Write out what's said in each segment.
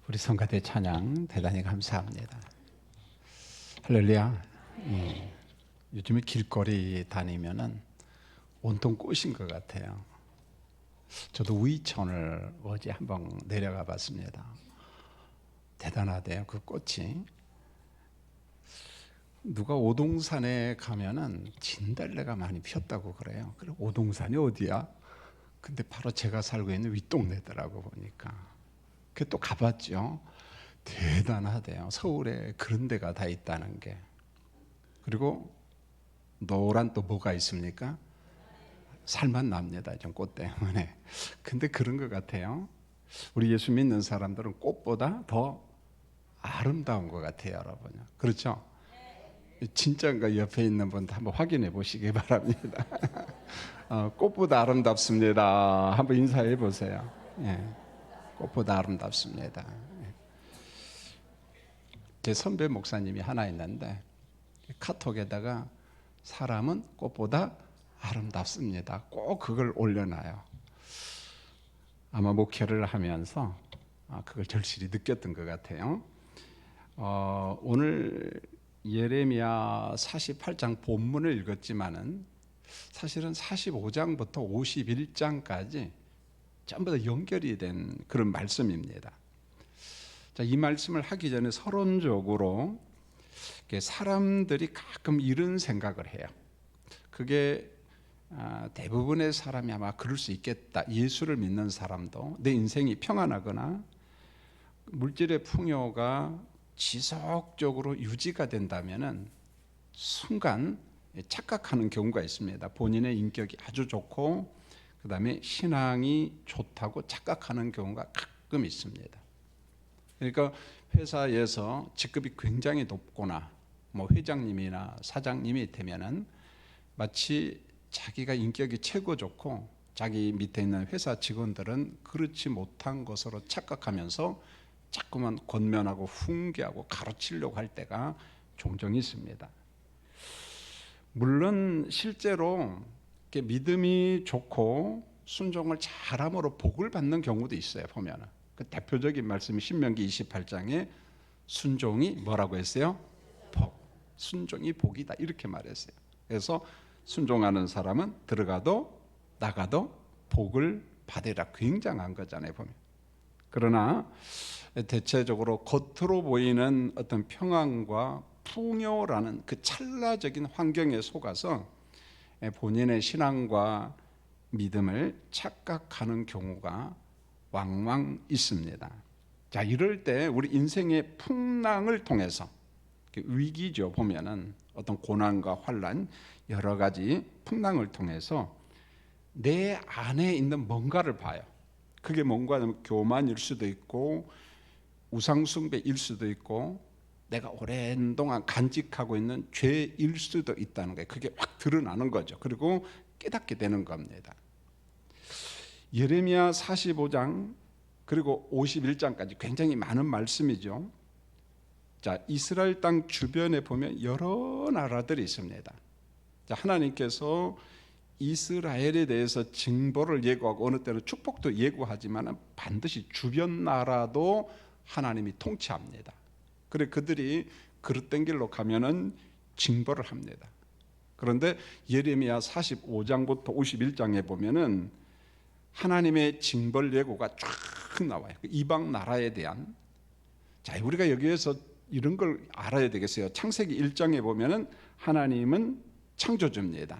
우리 성가대 찬양 대단히 감사합니다. 할렐루야. 요즘에 길거리 다니면은 온통 꽃인 것 같아요. 저도 우이천을 어제 한번 내려가 봤습니다. 대단하대요, 그 꽃이. 누가 오동산에 가면은 진달래가 많이 피었다고 그래요. 그래, 오동산이 어디야? 근데 바로 제가 살고 있는 윗동네더라고 보니까. 그 또 가봤죠. 대단하대요. 서울에 그런 데가 다 있다는 게. 그리고 노란 또 뭐가 있습니까? 살만 납니다, 좀 꽃 때문에. 근데 그런 것 같아요. 우리 예수 믿는 사람들은 꽃보다 더 아름다운 것 같아요, 여러분. 그렇죠? 진짜인가 옆에 있는 분도 한번 확인해 보시기 바랍니다. 꽃보다 아름답습니다. 한번 인사해 보세요. 예, 꽃보다 아름답습니다. 제 선배 목사님이 하나 있는데 카톡에다가 사람은 꽃보다 아름답습니다. 꼭 그걸 올려놔요. 아마 목회를 하면서 그걸 절실히 느꼈던 것 같아요. 오늘 예레미야 48장 본문을 읽었지만은 사실은 45장부터 51장까지 전부 다 연결이 된 그런 말씀입니다. 자, 이 말씀을 하기 전에 서론적으로 사람들이 가끔 이런 생각을 해요. 그게 대부분의 사람이 아마 그럴 수 있겠다. 예수를 믿는 사람도 내 인생이 평안하거나 물질의 풍요가 지속적으로 유지가 된다면은 순간 착각하는 경우가 있습니다. 본인의 인격이 아주 좋고 그 다음에 신앙이 좋다고 착각하는 경우가 가끔 있습니다. 그러니까 회사에서 직급이 굉장히 높거나 뭐 회장님이나 사장님이 되면은 마치 자기가 인격이 최고 좋고 자기 밑에 있는 회사 직원들은 그렇지 못한 것으로 착각하면서 자꾸만 권면하고 훈계하고 가르치려고 할 때가 종종 있습니다. 물론 실제로 믿음이 좋고 순종을 잘함으로 복을 받는 경우도 있어요. 보면은 그 대표적인 말씀이 신명기 28장에 순종이 뭐라고 했어요? 복. 순종이 복이다 이렇게 말했어요. 그래서 순종하는 사람은 들어가도 나가도 복을 받으라. 굉장한 거잖아요, 보면. 그러나 대체적으로 겉으로 보이는 어떤 평안과 풍요라는 그 찰나적인 환경에 속아서 본인의 신앙과 믿음을 착각하는 경우가 왕왕 있습니다. 자, 이럴 때 우리 인생의 풍랑을 통해서 위기죠, 보면은 어떤 고난과 환난 여러 가지 풍랑을 통해서 내 안에 있는 뭔가를 봐요. 그게 뭔가 하면 교만일 수도 있고 우상숭배일 수도 있고 내가 오랜 동안 간직하고 있는 죄일 수도 있다는 거예요. 그게 확 드러나는 거죠. 그리고 깨닫게 되는 겁니다. 예레미야 45장 그리고 51장까지 굉장히 많은 말씀이죠. 자, 이스라엘 땅 주변에 보면 여러 나라들이 있습니다. 자, 하나님께서 이스라엘에 대해서 징벌을 예고하고 어느 때는 축복도 예고하지만 반드시 주변 나라도 하나님이 통치합니다. 그래 그들이 그릇된 길로 가면은 징벌을 합니다. 그런데 예레미야 45장부터 51장에 보면은 하나님의 징벌 예고가 쫙 나와요. 이방 나라에 대한. 자, 우리가 여기에서 이런 걸 알아야 되겠어요. 창세기 1장에 보면은 하나님은 창조주입니다.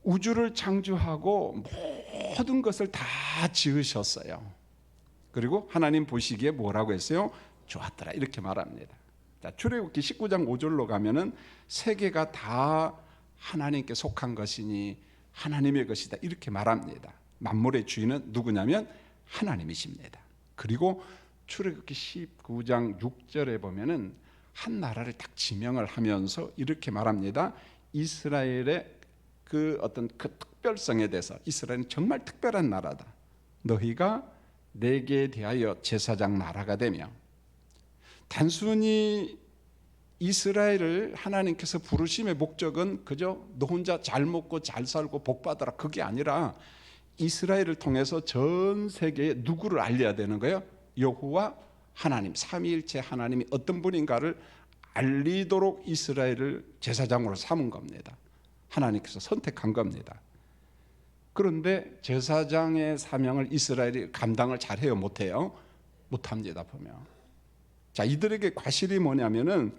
우주를 창조하고 모든 것을 다 지으셨어요. 그리고 하나님 보시기에 뭐라고 했어요? 좋았더라 이렇게 말합니다. 자, 출애굽기 19장 5절로 가면은 세계가 다 하나님께 속한 것이니 하나님의 것이다 이렇게 말합니다. 만물의 주인은 누구냐면 하나님이십니다. 그리고 출애굽기 19장 6절에 보면은 한 나라를 딱 지명을 하면서 이렇게 말합니다. 이스라엘의 그 어떤 그 특별성에 대해서 이스라엘은 정말 특별한 나라다. 너희가 내게 대하여 제사장 나라가 되며 단순히 이스라엘을 하나님께서 부르심의 목적은 그저 너 혼자 잘 먹고 잘 살고 복 받아라 그게 아니라 이스라엘을 통해서 전 세계에 누구를 알려야 되는 거예요? 여호와 하나님, 삼위일체 하나님이 어떤 분인가를 알리도록 이스라엘을 제사장으로 삼은 겁니다. 하나님께서 선택한 겁니다. 그런데 제사장의 사명을 이스라엘이 감당을 잘해요? 못해요? 못합니다. 보면 자, 이들에게 과실이 뭐냐면은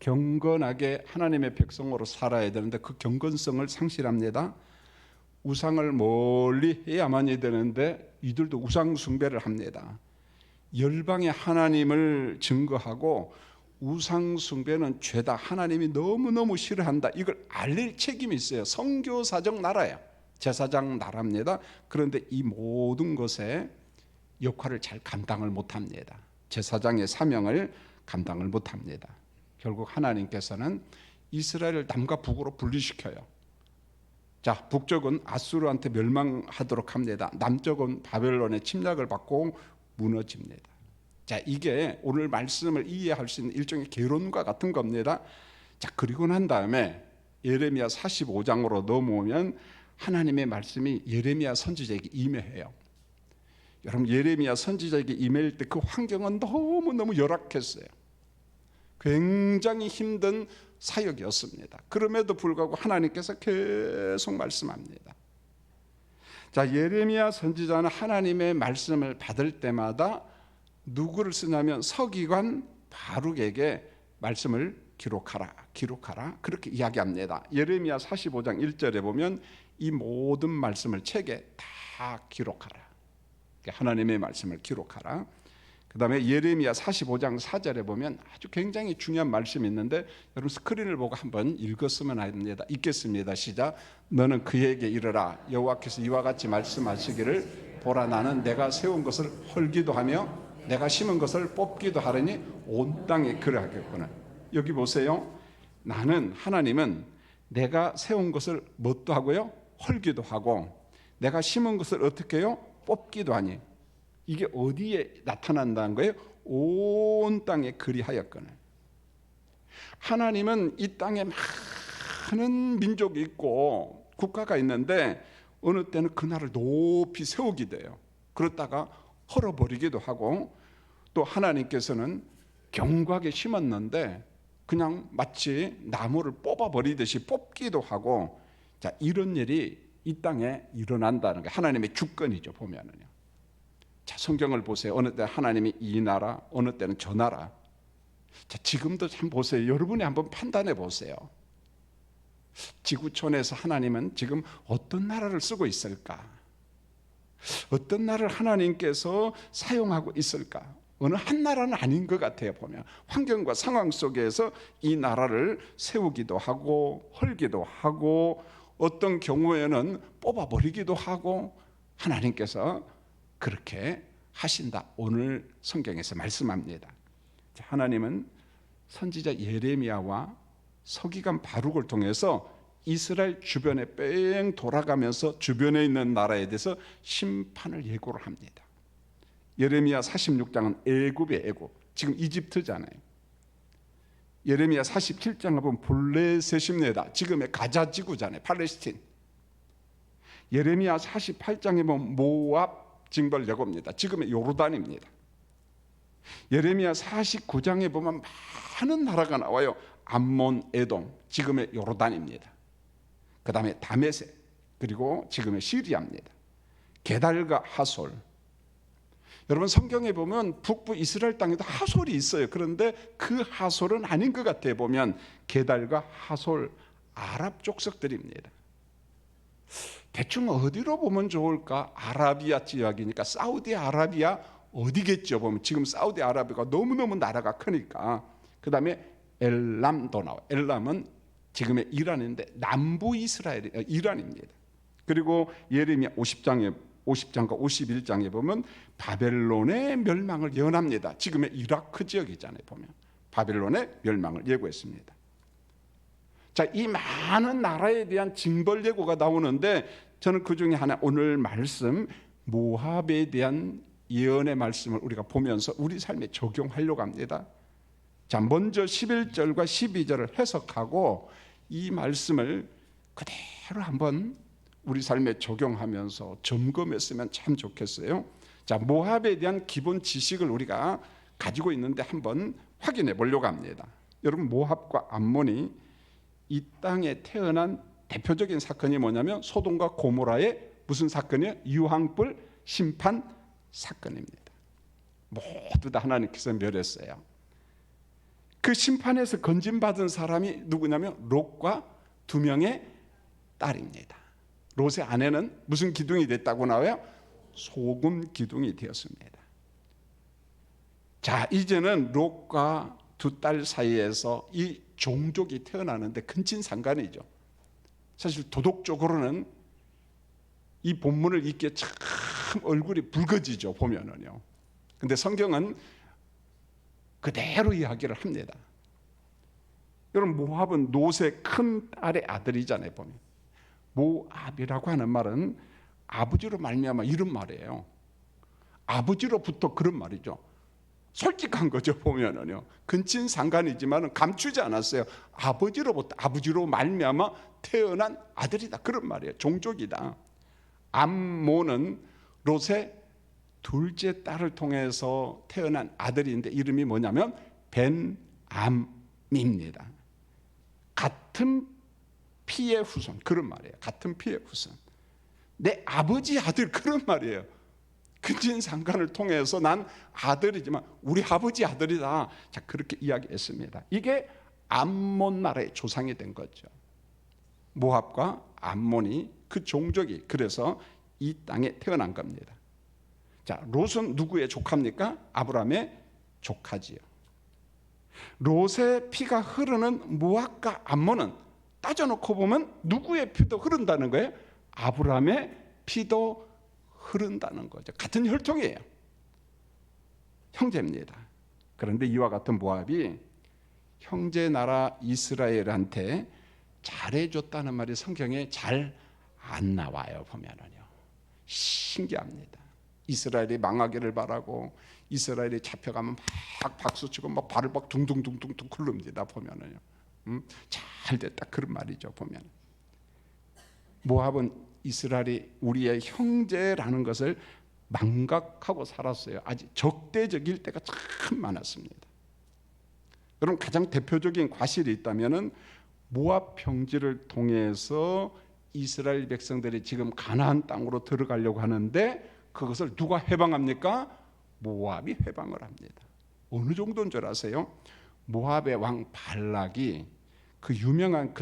경건하게 하나님의 백성으로 살아야 되는데 그 경건성을 상실합니다. 우상을 멀리 해야만이 되는데 이들도 우상 숭배를 합니다. 열방의 하나님을 증거하고 우상 숭배는 죄다, 하나님이 너무너무 싫어한다, 이걸 알릴 책임이 있어요. 선교사적 나라예요. 제사장 나라입니다. 그런데 이 모든 것에 역할을 잘 감당을 못합니다. 제사장의 사명을 감당을 못합니다. 결국 하나님께서는 이스라엘을 남과 북으로 분리시켜요. 자, 북쪽은 아수르한테 멸망하도록 합니다. 남쪽은 바벨론의 침략을 받고 무너집니다. 자, 이게 오늘 말씀을 이해할 수 있는 일종의 개론과 같은 겁니다. 자, 그리고 난 다음에 예레미야 45장으로 넘어오면 하나님의 말씀이 예레미야 선지자에게 임해해요. 여러분, 예레미야 선지자에게 임할 때 그 환경은 너무너무 열악했어요. 굉장히 힘든 사역이었습니다. 그럼에도 불구하고 하나님께서 계속 말씀합니다. 자, 예레미야 선지자는 하나님의 말씀을 받을 때마다 누구를 쓰냐면 서기관 바룩에게 말씀을 기록하라 그렇게 이야기합니다. 예레미야 45장 1절에 보면 이 모든 말씀을 책에 다 기록하라. 하나님의 말씀을 기록하라. 그 다음에 예레미야 45장 4절에 보면 아주 굉장히 중요한 말씀이 있는데 여러분 스크린을 보고 한번 읽었으면 합니다. 읽겠습니다. 시작. 너는 그에게 이르라. 여호와께서 이와 같이 말씀하시기를 보라, 나는 내가 세운 것을 헐기도 하며 내가 심은 것을 뽑기도 하려니 온 땅에 그러하겠구나. 여기 보세요. 나는, 하나님은 내가 세운 것을 뭣도 하고요? 헐기도 하고 내가 심은 것을 어떻게 해요? 뽑기도 하니. 이게 어디에 나타난다는 거예요? 온 땅에 그리하였거늘. 하나님은 이 땅에 많은 민족이 있고 국가가 있는데 어느 때는 그 나라를 높이 세우기도 해요. 그러다가 헐어버리기도 하고, 또 하나님께서는 견고하게 심었는데 그냥 마치 나무를 뽑아버리듯이 뽑기도 하고, 자, 이런 일이 이 땅에 일어난다는 게 하나님의 주권이죠. 보면은요. 자, 성경을 보세요. 어느 때 하나님이 이 나라, 어느 때는 저 나라. 자, 지금도 참 보세요. 여러분이 한번 판단해 보세요. 지구촌에서 하나님은 지금 어떤 나라를 쓰고 있을까? 어떤 나라를 하나님께서 사용하고 있을까? 어느 한 나라는 아닌 것 같아요. 보면 환경과 상황 속에서 이 나라를 세우기도 하고 헐기도 하고 어떤 경우에는 뽑아버리기도 하고 하나님께서 그렇게 하신다. 오늘 성경에서 말씀합니다. 하나님은 선지자 예레미야와 서기관 바룩을 통해서 이스라엘 주변에 뺑 돌아가면서 주변에 있는 나라에 대해서 심판을 예고를 합니다. 예레미야 46장은 애굽의 애굽, 지금 이집트잖아요. 예레미야 47장을 보면 블레셋입니다. 지금의 가자 지구잖아요. 팔레스틴. 예레미야 48장에 보면 모압 징벌 여고입니다. 지금의 요르단입니다. 예레미야 49장에 보면 많은 나라가 나와요. 암몬, 에돔, 지금의 요르단입니다. 그 다음에 다메섹, 그리고 지금의 시리아입니다. 게달과 하솔. 여러분 성경에 보면 북부 이스라엘 땅에도 하솔이 있어요. 그런데 그 하솔은 아닌 것 같아요. 보면 게달과 하솔, 아랍 족속들입니다. 대충 어디로 보면 좋을까? 아라비아 지역이니까 사우디아라비아 어디겠죠? 보면 지금 사우디아라비아가 너무너무 나라가 크니까. 그 다음에 엘람도 나와요. 엘람은 지금의 이란인데 남부 이스라엘이 이란입니다. 그리고 예레미야 50장과 51장에 보면 바벨론의 멸망을 예언합니다. 지금의 이라크 지역이잖아요. 보면 바벨론의 멸망을 예고했습니다. 자, 이 많은 나라에 대한 징벌 예고가 나오는데 저는 그 중에 하나, 오늘 말씀 모압에 대한 예언의 말씀을 우리가 보면서 우리 삶에 적용하려고 합니다. 자, 먼저 11절과 12절을 해석하고 이 말씀을 그대로 한번 우리 삶에 적용하면서 점검했으면 참 좋겠어요. 자, 모압에 대한 기본 지식을 우리가 가지고 있는데 한번 확인해 보려고 합니다. 여러분, 모압과 암몬이 이 땅에 태어난 대표적인 사건이 뭐냐면 소돔과 고모라의 무슨 사건이에요? 유황불 심판 사건입니다. 모두 다 하나님께서 멸했어요. 그 심판에서 건진받은 사람이 누구냐면 롯과 두 명의 딸입니다. 롯의 아내는 무슨 기둥이 됐다고 나와요? 소금 기둥이 되었습니다. 자, 이제는 롯과 두 딸 사이에서 이 종족이 태어나는데 근친상간이죠. 사실 도덕적으로는 이 본문을 읽기에 참 얼굴이 붉어지죠, 보면은요. 근데 성경은 그대로 이야기를 합니다. 여러분, 모압은 롯의 큰 딸의 아들이잖아요, 보면. 모압이라고 하는 말은 아버지로 말미암아 이런 말이에요. 아버지로부터 그런 말이죠. 솔직한 거죠, 보면은요. 근친상간이지만 감추지 않았어요. 아버지로 말미암아 태어난 아들이다, 그런 말이에요. 종족이다. 암몬은 롯의 둘째 딸을 통해서 태어난 아들인데 이름이 뭐냐면 벤암입니다. 같은 피의 후손, 그런 말이에요. 같은 피의 후손. 내 아버지 아들, 그런 말이에요. 근친상간을 통해서 난 아들이지만 우리 아버지 아들이다. 자, 그렇게 이야기했습니다. 이게 암몬 나라의 조상이 된 거죠. 모압과 암몬이, 그 종족이 그래서 이 땅에 태어난 겁니다. 자, 롯은 누구의 조카입니까? 아브라함의 조카지요. 롯의 피가 흐르는 모압과 암몬은 따져놓고 보면 누구의 피도 흐른다는 거예요? 아브라함의 피도 흐른다는 거죠. 같은 혈통이에요. 형제입니다. 그런데 이와 같은 모압이 형제 나라 이스라엘한테 잘해줬다는 말이 성경에 잘 안 나와요, 보면은요. 신기합니다. 이스라엘이 망하기를 바라고 이스라엘이 잡혀가면 막 박수치고 막 발을 막 둥둥둥둥 굴릅니다, 보면은요. 잘 됐다, 그런 말이죠, 보면. 모압은 이스라엘이 우리의 형제라는 것을 망각하고 살았어요. 아주 적대적일 때가 참 많았습니다. 여러분, 가장 대표적인 과실이 있다면은 모압 평지를 통해서 이스라엘 백성들이 지금 가나안 땅으로 들어가려고 하는데 그것을 누가 해방합니까? 모압이 해방을 합니다. 어느 정도인 줄 아세요? 모압의 왕 발락이 그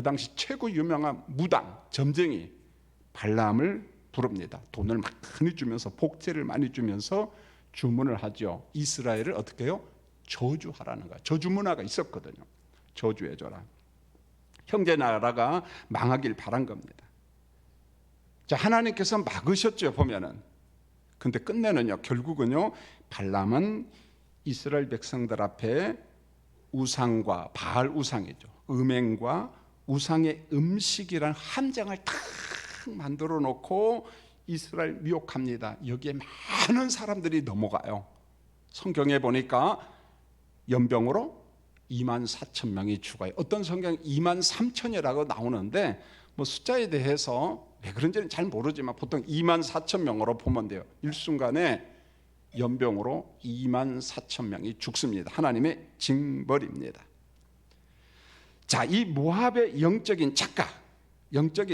당시 최고 유명한 무당 점쟁이 발람을 부릅니다. 돈을 많이 주면서, 복제를 많이 주면서 주문을 하죠. 이스라엘을 어떻게 해요? 저주하라는 거야. 저주 문화가 있었거든요. 저주해줘라. 형제 나라가 망하길 바란 겁니다. 자, 하나님께서 막으셨죠, 보면은. 근데 끝내는요, 결국은요, 발람은 이스라엘 백성들 앞에 우상과, 바알 우상이죠, 음행과 우상의 음식이라는 함정을 탁 만들어 놓고 이스라엘 미혹합니다. 여기에 많은 사람들이 넘어가요. 성경에 보니까 연병으로 24,000명이 죽어요. 어떤 성경 23,000이라고 나오는데 뭐 숫자에 대해서 왜 그런지는 잘 모르지만 보통 24,000명으로 보면 돼요. 일순간에 연병으로 24,000명이 죽습니다. 하나님의 징벌입니다. 자, 이 모압의 영적인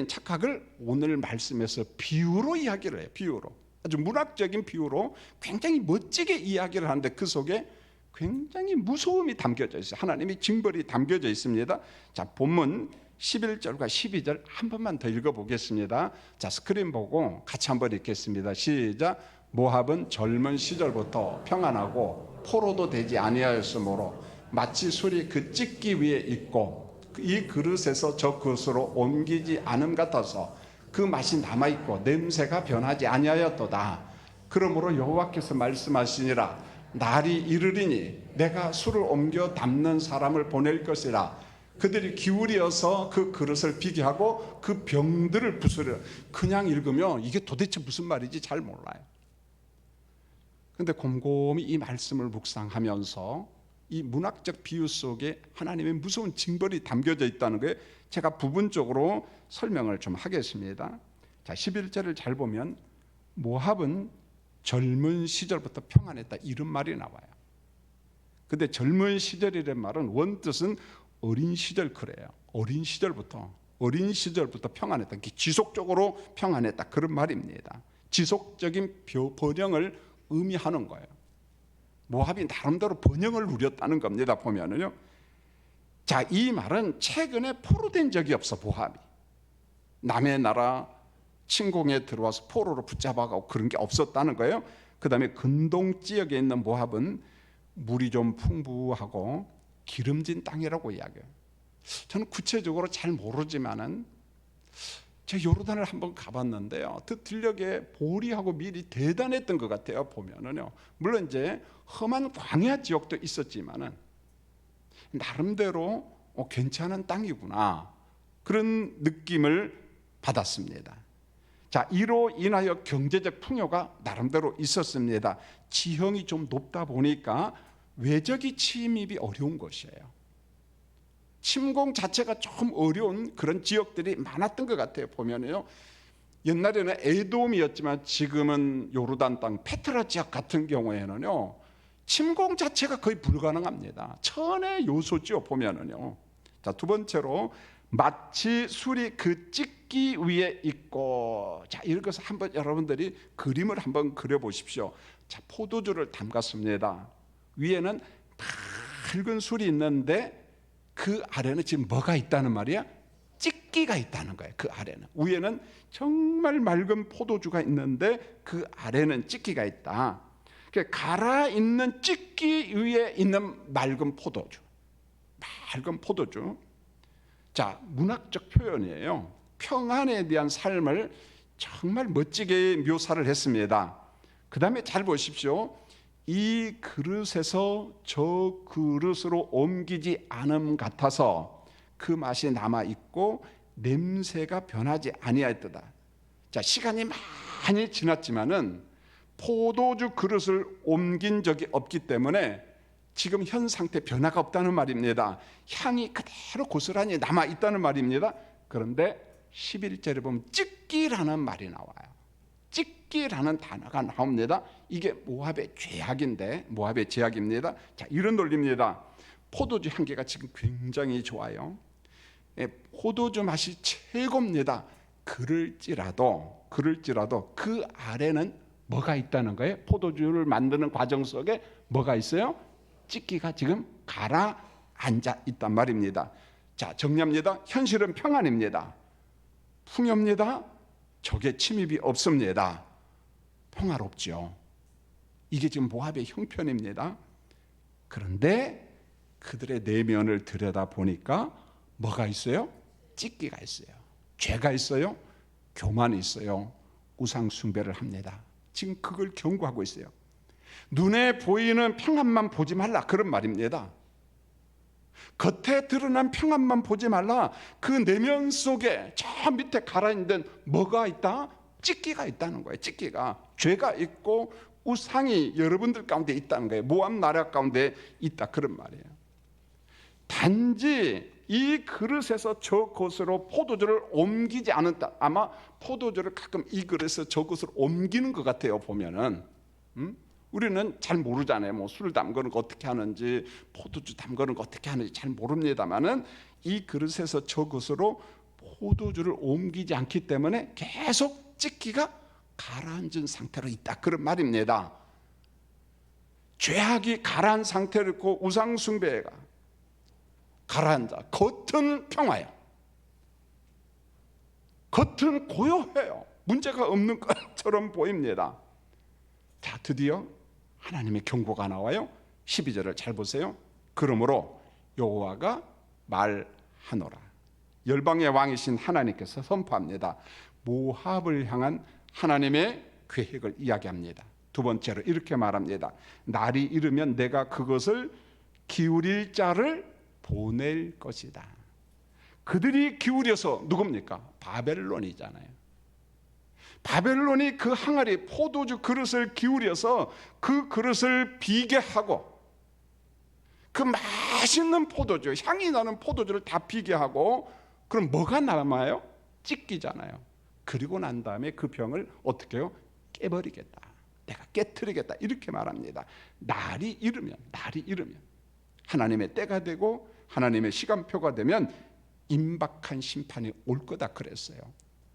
착각을 오늘 말씀에서 비유로 이야기를 해요. 비유로. 아주 문학적인 비유로 굉장히 멋지게 이야기를 하는데 그 속에 굉장히 무서움이 담겨져 있어요. 하나님의 징벌이 담겨져 있습니다. 자, 본문 11절과 12절 한 번만 더 읽어보겠습니다. 자, 스크린 보고 같이 한번 읽겠습니다. 시작. 모압은 젊은 시절부터 평안하고 포로도 되지 아니하였으므로 마치 술이 그 찢기 위에 있고 이 그릇에서 저 그릇으로 옮기지 않음 같아서 그 맛이 남아있고 냄새가 변하지 아니하였도다. 그러므로 여호와께서 말씀하시니라. 날이 이르리니 내가 술을 옮겨 담는 사람을 보낼 것이라. 그들이 기울이어서 그 그릇을 비게 하고 그 병들을 부수려. 그냥 읽으면 이게 도대체 무슨 말인지 잘 몰라요. 근데 곰곰이 이 말씀을 묵상하면서 이 문학적 비유 속에 하나님의 무서운 징벌이 담겨져 있다는 거에 제가 부분적으로 설명을 좀 하겠습니다. 자, 11절을 잘 보면 모압은 젊은 시절부터 평안했다 이런 말이 나와요. 근데 젊은 시절이란 말은 원뜻은 어린 시절 그래요. 어린 시절부터 평안했다. 지속적으로 평안했다 그런 말입니다. 지속적인 번영을 의미하는 거예요. 모압이 나름대로 번영을 누렸다는 겁니다. 보면은요. 자, 이 말은 최근에 포로된 적이 없어. 모압이 남의 나라 침공에 들어와서 포로로 붙잡아가고 그런 게 없었다는 거예요. 그 다음에 근동 지역에 있는 모압은 물이 좀 풍부하고 기름진 땅이라고 이야기해요. 저는 구체적으로 잘 모르지만은 제가 요르단을 한번 가봤는데요. 들녘에 보리하고 밀이 대단했던 것 같아요. 보면은요. 물론 이제 험한 광야 지역도 있었지만은 나름대로 괜찮은 땅이구나 그런 느낌을 받았습니다. 자, 이로 인하여 경제적 풍요가 나름대로 있었습니다. 지형이 좀 높다 보니까 외적이 침입이 어려운 것이에요. 침공 자체가 좀 어려운 그런 지역들이 많았던 것 같아요. 보면요, 옛날에는 에돔이었지만 지금은 요르단 땅 페트라 지역 같은 경우에는요, 침공 자체가 거의 불가능합니다. 천의 요소죠. 보면은요. 자, 두 번째로 마치 술이 그 찍기 위에 있고, 자, 이것을 한번 여러분들이 그림을 한번 그려보십시오. 자, 포도주를 담갔습니다. 위에는 밝은 술이 있는데 그 아래는 지금 뭐가 있다는 말이야? 찍기가 있다는 거예요. 그 아래는. 위에는 정말 맑은 포도주가 있는데 그 아래는 찍기가 있다. 갈아 있는 찍기 위에 있는 맑은 포도주. 맑은 포도주. 자, 문학적 표현이에요. 평안에 대한 삶을 정말 멋지게 묘사를 했습니다. 그 다음에 잘 보십시오. 이 그릇에서 저 그릇으로 옮기지 않음 같아서 그 맛이 남아있고 냄새가 변하지 아니하였도다. 자, 시간이 많이 지났지만은 포도주 그릇을 옮긴 적이 없기 때문에 지금 현 상태 변화가 없다는 말입니다. 향이 그대로 고스란히 남아있다는 말입니다. 그런데 11절에 보면 찍기라는 말이 나와요. 찍기라는 단어가 나옵니다. 이게 모압의 죄악인데, 모압의 죄악입니다. 자, 이런 논리입니다. 포도주 향기가 지금 굉장히 좋아요. 포도주 맛이 최고입니다. 그럴지라도 그 아래는 뭐가 있다는 거예요? 포도주를 만드는 과정 속에 뭐가 있어요? 찍기가 지금 가라앉아 있단 말입니다. 자, 정리합니다. 현실은 평안입니다. 풍요입니다. 적의 침입이 없습니다. 평화롭죠. 이게 지금 모압의 형편입니다. 그런데 그들의 내면을 들여다보니까 뭐가 있어요? 찍기가 있어요. 죄가 있어요. 교만이 있어요. 우상 숭배를 합니다. 지금 그걸 경고하고 있어요. 눈에 보이는 평안만 보지 말라 그런 말입니다. 겉에 드러난 평안만 보지 말라. 그 내면 속에 저 밑에 가라앉은 뭐가 있다? 찍기가 있다는 거예요. 찍기가. 죄가 있고 우상이 여러분들 가운데 있다는 거예요. 모압 나라 가운데 있다 그런 말이에요. 단지 이 그릇에서 저 곳으로 포도주를 옮기지 않았다. 아마 포도주를 가끔 이 그릇에서 저 곳으로 옮기는 것 같아요. 보면은 우리는 잘 모르잖아요. 뭐 술 담그는 거 어떻게 하는지, 포도주 담그는 거 어떻게 하는지 잘 모릅니다만은 이 그릇에서 저 곳으로 포도주를 옮기지 않기 때문에 계속 찍기가 가라앉은 상태로 있다 그런 말입니다. 죄악이 가라앉은 상태로 있고 우상 숭배가 가라앉아. 겉은 평화야. 겉은 고요해요. 문제가 없는 것처럼 보입니다. 자, 드디어 하나님의 경고가 나와요. 12절을 잘 보세요. 그러므로 여호와가 말하노라. 열방의 왕이신 하나님께서 선포합니다. 모압을 향한 하나님의 계획을 이야기합니다. 두 번째로 이렇게 말합니다. 날이 이르면 내가 그것을 기울일 자를 보낼 것이다. 그들이 기울여서 누굽니까? 바벨론이잖아요. 바벨론이 그 항아리 포도주 그릇을 기울여서 그 그릇을 비게 하고 그 맛있는 포도주, 향이 나는 포도주를 다 비게 하고, 그럼 뭐가 남아요? 찍기잖아요. 그리고 난 다음에 그 병을 어떻게 해요? 깨버리겠다. 내가 깨트리겠다. 이렇게 말합니다. 날이 이르면 하나님의 때가 되고 하나님의 시간표가 되면 임박한 심판이 올 거다 그랬어요.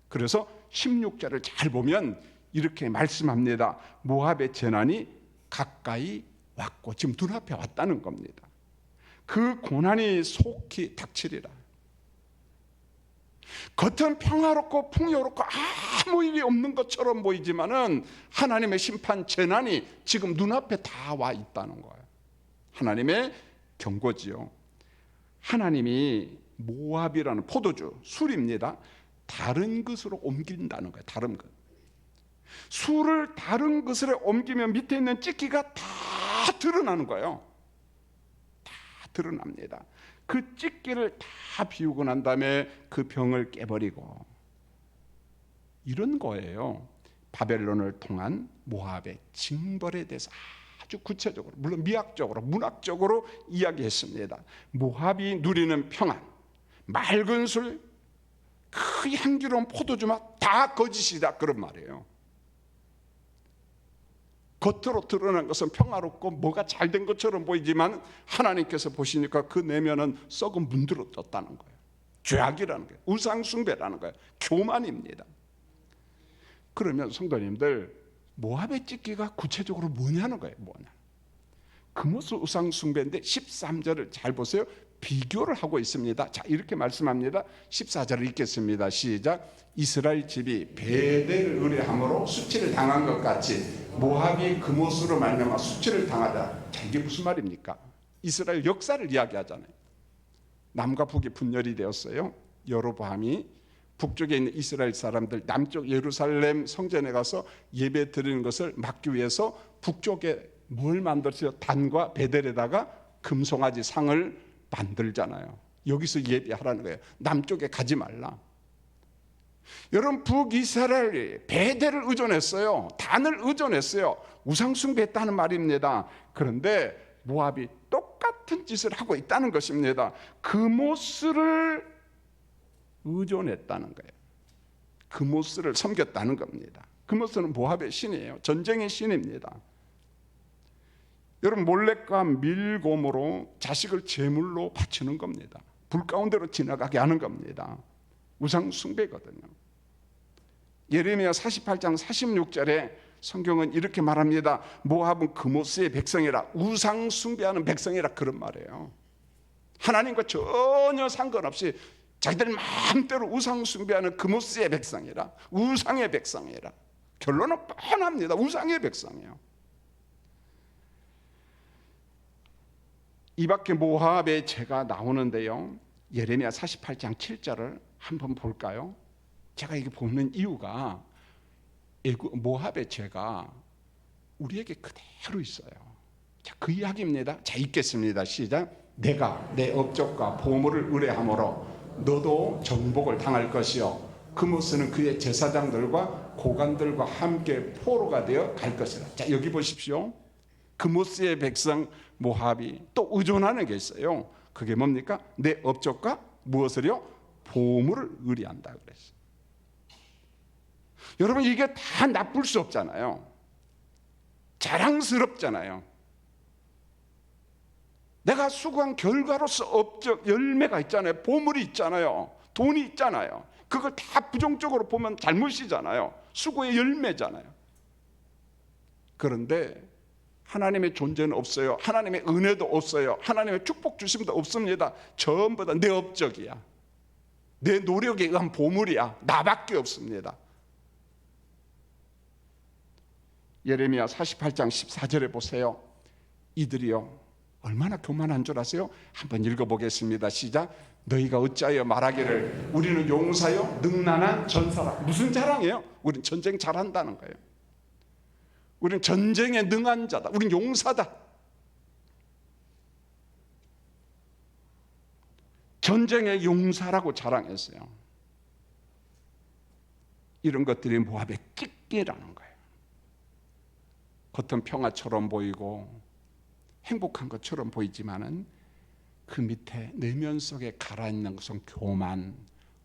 그래서 16절을 잘 보면 이렇게 말씀합니다. 모압의 재난이 가까이 왔고 지금 눈앞에 왔다는 겁니다. 그 고난이 속히 닥치리라. 겉은 평화롭고 풍요롭고 아무 일이 없는 것처럼 보이지만은 하나님의 심판 재난이 지금 눈앞에 다 와 있다는 거예요. 하나님의 경고지요. 하나님이 모압이라는 포도주, 술입니다. 다른 것으로 옮긴다는 거예요. 다른 것. 술을 다른 것으로 옮기면 밑에 있는 찌기가 다 드러나는 거예요. 다 드러납니다. 그 찌기를 다 비우고 난 다음에 그 병을 깨버리고, 이런 거예요. 바벨론을 통한 모압의 징벌에 대해서 아주 구체적으로, 물론 미학적으로, 문학적으로 이야기했습니다. 모압이 누리는 평안, 맑은 술, 그 향기로운 포도주맛 다 거짓이다, 그런 말이에요. 겉으로 드러난 것은 평화롭고 뭐가 잘 된 것처럼 보이지만 하나님께서 보시니까 그 내면은 썩은 문드러 떴다는 거예요. 죄악이라는 거예요. 우상숭배라는 거예요. 교만입니다. 그러면 성도님들, 모압의 찢기가 구체적으로 뭐냐는 거예요. 뭐냐? 금오스 우상숭배인데 13절을 잘 보세요. 비교를 하고 있습니다. 자, 이렇게 말씀합니다. 14절을 읽겠습니다. 시작. 이스라엘 집이 베델을 의뢰함으로 수치를 당한 것 같이 모압이 금오스로 말미암아 수치를 당하다. 자, 이게 무슨 말입니까? 이스라엘 역사를 이야기하잖아요. 남과 북이 분열이 되었어요. 여로보암이 북쪽에 있는 이스라엘 사람들 남쪽 예루살렘 성전에 가서 예배 드리는 것을 막기 위해서 북쪽에 뭘 만들었어요? 단과 베델에다가 금송아지 상을 만들잖아요. 여기서 예배하라는 거예요. 남쪽에 가지 말라. 여러분, 북이스라엘이 베델을 의존했어요. 단을 의존했어요. 우상숭배했다는 말입니다. 그런데 모압이 똑같은 짓을 하고 있다는 것입니다. 금오스를 의존했다는 거예요. 금오스를 섬겼다는 겁니다. 금오스는 모압의 신이에요. 전쟁의 신입니다. 여러분, 몰렉과 밀곰으로 자식을 제물로 바치는 겁니다. 불 가운데로 지나가게 하는 겁니다. 우상 숭배거든요. 예레미야 48장 46절에 성경은 이렇게 말합니다. 모압은 금오스의 백성이라, 우상 숭배하는 백성이라, 그런 말이에요. 하나님과 전혀 상관없이 자기들 마음대로 우상 숭배하는 금오스의 백성이라, 우상의 백성이라. 결론은 뻔합니다. 우상의 백성이에요. 이 밖에 모압의 죄가 나오는데요. 예레미야 48장 7절을 한번 볼까요? 제가 이게 보는 이유가 모압의 죄가 우리에게 그대로 있어요. 자, 그 이야기입니다. 자, 읽겠습니다. 시작. 내가 내 업적과 보물을 의뢰함으로 너도 정복을 당할 것이요 금오스는 그의 제사장들과 고관들과 함께 포로가 되어 갈 것이라. 자, 여기 보십시오. 금오스의 백성 모압이 또 의존하는 게 있어요. 그게 뭡니까? 내 업적과 무엇을요? 보물을 의뢰한다 그랬어요. 여러분, 이게 다 나쁠 수 없잖아요. 자랑스럽잖아요. 내가 수고한 결과로서 업적, 열매가 있잖아요. 보물이 있잖아요. 돈이 있잖아요. 그걸 다 부정적으로 보면 잘못이잖아요. 수고의 열매잖아요. 그런데 하나님의 존재는 없어요. 하나님의 은혜도 없어요. 하나님의 축복 주심도 없습니다. 전부 다 내 업적이야. 내 노력에 의한 보물이야. 나밖에 없습니다. 예레미야 48장 14절에 보세요. 이들이요, 얼마나 교만한 줄 아세요? 한번 읽어보겠습니다. 시작. 너희가 어찌하여 말하기를 우리는 용사요 능란한 전사라. 무슨 자랑이에요? 우린 전쟁 잘한다는 거예요. 우린 전쟁에 능한 자다. 우린 용사다. 전쟁의 용사라고 자랑했어요. 이런 것들이 모압의 찢기라는 거예요. 겉은 평화처럼 보이고 행복한 것처럼 보이지만은 그 밑에 내면 속에 가라앉는 것은 교만,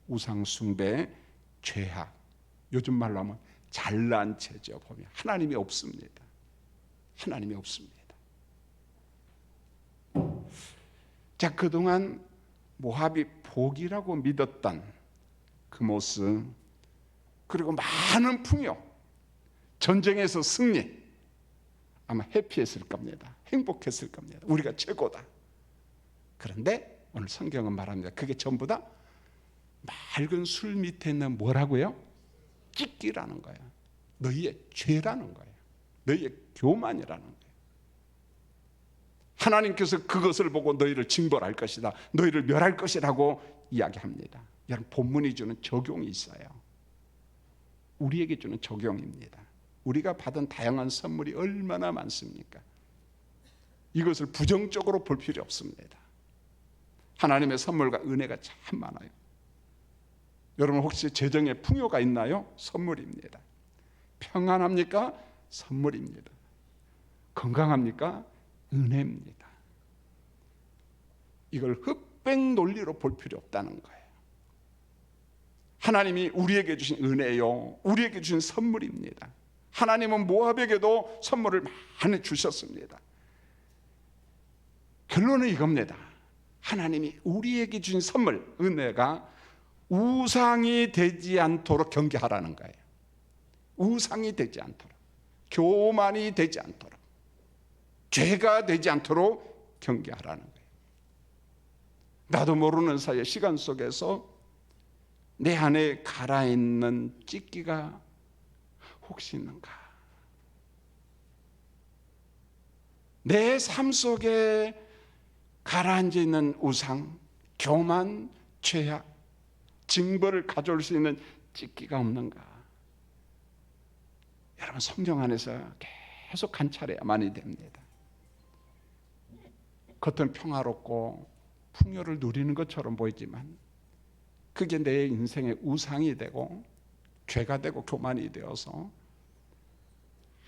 우상숭배, 죄악, 요즘 말로 하면 잘난 체죠. 보면 하나님이 없습니다. 하나님이 없습니다. 자, 그동안 모압이 복이라고 믿었던 그 모습, 그리고 많은 풍요, 전쟁에서 승리, 아마 해피했을 겁니다. 행복했을 겁니다. 우리가 최고다. 그런데 오늘 성경은 말합니다. 그게 전부 다 맑은 술 밑에 있는 뭐라고요? 찢기라는 거예요. 너희의 죄라는 거예요. 너희의 교만이라는 거예요. 하나님께서 그것을 보고 너희를 징벌할 것이다, 너희를 멸할 것이라고 이야기합니다. 여러분, 본문이 주는 적용이 있어요. 우리에게 주는 적용입니다. 우리가 받은 다양한 선물이 얼마나 많습니까? 이것을 부정적으로 볼 필요 없습니다. 하나님의 선물과 은혜가 참 많아요. 여러분, 혹시 재정에 풍요가 있나요? 선물입니다. 평안합니까? 선물입니다. 건강합니까? 은혜입니다. 이걸 흑백 논리로 볼 필요 없다는 거예요. 하나님이 우리에게 주신 은혜요, 우리에게 주신 선물입니다. 하나님은 모압에게도 선물을 많이 주셨습니다. 결론은 이겁니다. 하나님이 우리에게 주신 선물, 은혜가 우상이 되지 않도록 경계하라는 거예요. 우상이 되지 않도록, 교만이 되지 않도록, 죄가 되지 않도록 경계하라는 거예요. 나도 모르는 사이에 시간 속에서 내 안에 가라앉는 찢기가 혹시 있는가? 내 삶 속에 가라앉아 있는 우상, 교만, 죄악, 징벌을 가져올 수 있는 찢기가 없는가? 여러분, 성경 안에서 계속 관찰해야만이 됩니다. 겉은 평화롭고 풍요를 누리는 것처럼 보이지만 그게 내 인생의 우상이 되고 죄가 되고 교만이 되어서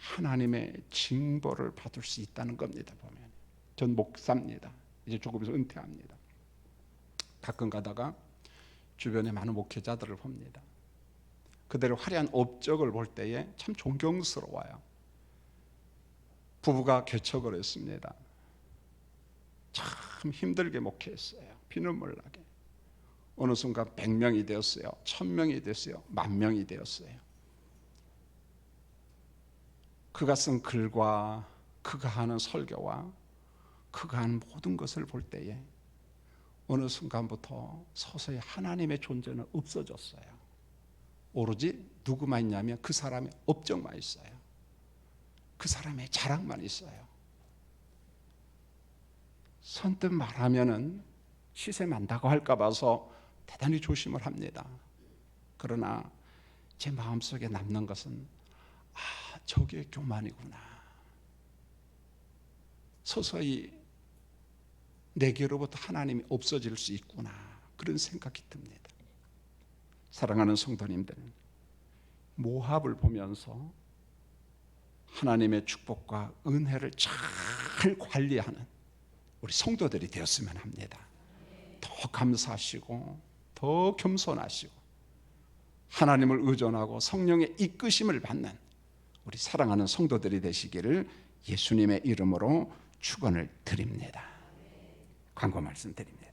하나님의 징벌을 받을 수 있다는 겁니다. 보면 전 목사입니다. 이제 조금 있어 은퇴합니다. 가끔 가다가 주변에 많은 목회자들을 봅니다. 그들의 화려한 업적을 볼 때에 참 존경스러워요. 부부가 개척을 했습니다. 참 힘들게 목회했어요. 피눈물 나게. 어느 순간 100명이 되었어요. 1000명이 됐어요. 10,000명이 되었어요. 그가 쓴 글과 그가 하는 설교와 그가 하는 모든 것을 볼 때에 어느 순간부터 서서히 하나님의 존재는 없어졌어요. 오로지 누구만 있냐면 그 사람의 업적만 있어요. 그 사람의 자랑만 있어요. 선뜻 말하면은 시세 만다고 할까 봐서 대단히 조심을 합니다. 그러나 제 마음속에 남는 것은 저게 교만이구나. 서서히 내게로부터 하나님이 없어질 수 있구나. 그런 생각이 듭니다. 사랑하는 성도님들, 모압을 보면서 하나님의 축복과 은혜를 잘 관리하는 우리 성도들이 되었으면 합니다. 더 감사하시고 더 겸손하시고 하나님을 의존하고 성령의 이끄심을 받는 우리 사랑하는 성도들이 되시기를 예수님의 이름으로 축원을 드립니다. 광고 말씀드립니다.